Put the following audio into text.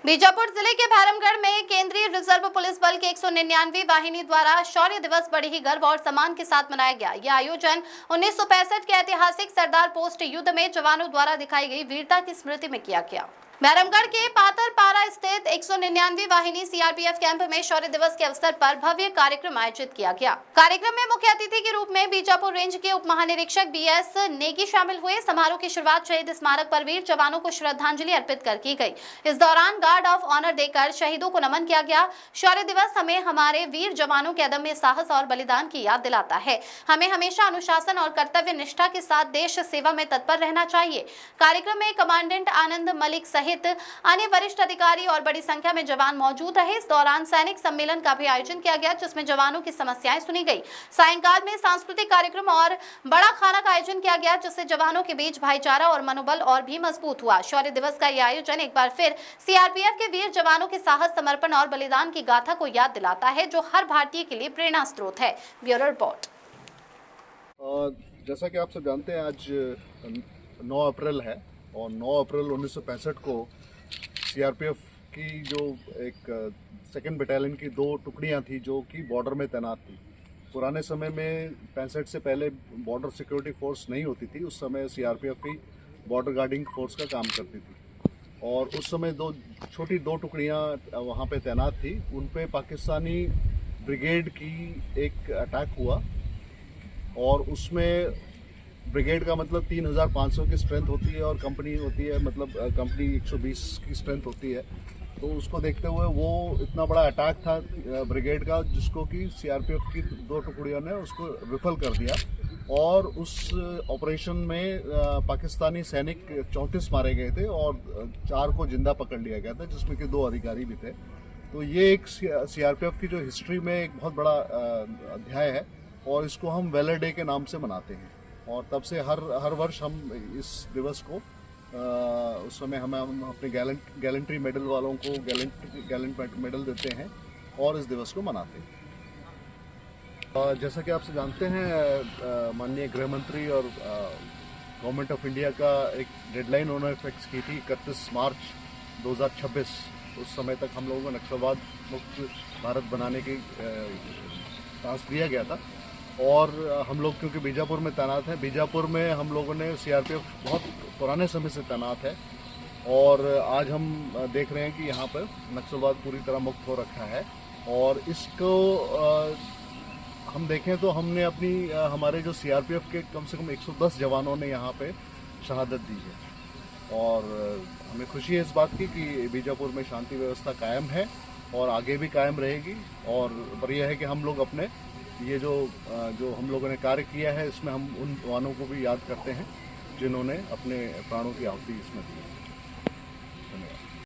बीजापुर जिले के भैरमगढ़ में केंद्रीय रिजर्व पुलिस बल के 199वीं वाहिनी द्वारा शौर्य दिवस बड़े ही गर्व और सम्मान के साथ मनाया गया। यह आयोजन 1965 के ऐतिहासिक सरदार पोस्ट युद्ध में जवानों द्वारा दिखाई गई वीरता की स्मृति में किया गया। भैरमगढ़ के पातरपारा स्थित 199वीं वाहिनी सीआरपीएफ कैंप में शौर्य दिवस के अवसर पर भव्य कार्यक्रम आयोजित किया गया। कार्यक्रम में मुख्य अतिथि के रूप में बीजापुर रेंज के उप महानिरीक्षक बीएस नेगी शामिल हुए। समारोह की शुरुआत शहीद स्मारक पर वीर जवानों को श्रद्धांजलि अर्पित कर की गई। इस दौरान गार्ड ऑफ ऑनर देकर शहीदों को नमन किया गया। शौर्य दिवस हमें हमारे वीर जवानों के अदम्य साहस और बलिदान की याद दिलाता है। हमें हमेशा अनुशासन और कर्तव्य निष्ठा के साथ देश सेवा में तत्पर रहना चाहिए। कार्यक्रम में कमांडेंट आनंद मलिक सहित अन्य वरिष्ठ अधिकारी और बड़ी संख्या में जवान मौजूद रहे। इस दौरान सैनिक सम्मेलन का भी आयोजन किया गया, जिसमें जवानों की समस्याएं सुनी गई। सायंकाल में सांस्कृतिक कार्यक्रम और बड़ा खाना का आयोजन किया गया, जिससे जवानों के बीच भाईचारा और मनोबल और भी मजबूत हुआ। शौर्य दिवस का यह आयोजन एक बार फिर सीआरपीएफ के वीर जवानों के साहस, समर्पण और बलिदान की गाथा को याद दिलाता है, जो हर भारतीय के लिए प्रेरणा स्रोत है। Bureau report. जैसा कि आप सब जानते हैं, आज 9 अप्रैल है और 9 अप्रैल 1965 को सीआरपीएफ की जो एक सेकंड बटालियन की 2 टुकड़ियां थी जो कि बॉर्डर में तैनात थी। पुराने समय में 65 से पहले बॉर्डर सिक्योरिटी फोर्स नहीं होती थी। उस समय सीआरपीएफ ही बॉर्डर गार्डिंग फोर्स का काम करती थी और उस समय 2 छोटी टुकड़ियां वहां पे तैनात थी। उन पे पाकिस्तानी ब्रिगेड की एक अटैक हुआ और उसमें ब्रिगेड का मतलब 3500 की स्ट्रेंथ होती है और कंपनी होती है, मतलब कंपनी 120 की स्ट्रेंथ होती है। तो उसको देखते हुए वो इतना बड़ा अटैक था ब्रिगेड का, जिसको कि सीआरपीएफ की 2 टुकड़ियों ने उसको विफल कर दिया और उस ऑपरेशन में पाकिस्तानी सैनिक 34 मारे गए थे और 4 को जिंदा पकड़ लिया गया था, जिसमें कि 2 अधिकारी भी थे। तो ये एक सीआरपीएफ की जो हिस्ट्री में एक बहुत बड़ा अध्याय है और इसको हम वेलर डे के नाम से मनाते हैं। और तब से हर वर्ष हम इस दिवस को उस समय हम अपने गैलेंट्री मेडल वालों को गैलेंट मेडल देते हैं और इस दिवस को मनाते हैं। जैसा कि आप सब जानते हैं, माननीय गृह मंत्री और गवर्नमेंट ऑफ इंडिया का एक डेडलाइन उन्होंने फिक्स की थी 31 मार्च 2026। उस समय तक हम लोगों को नक्सलवाद मुक्त भारत बनाने की टास्क दिया गया था और हम लोग क्योंकि बीजापुर में तैनात हैं, बीजापुर में हम लोगों ने सीआरपीएफ बहुत पुराने समय से तैनात है और आज हम देख रहे हैं कि यहाँ पर नक्सलवाद पूरी तरह मुक्त हो रखा है। और इसको हम देखें तो हमने हमारे जो सीआरपीएफ के कम से कम 110 जवानों ने यहाँ पे शहादत दी है और हमें खुशी है इस बात की कि बीजापुर में शांति व्यवस्था कायम है और आगे भी कायम रहेगी। और पर यह है कि हम लोग अपने ये जो हम लोगों ने कार्य किया है, इसमें हम उन जवानों को भी याद करते हैं जिन्होंने अपने प्राणों की आहुति इसमें दी है।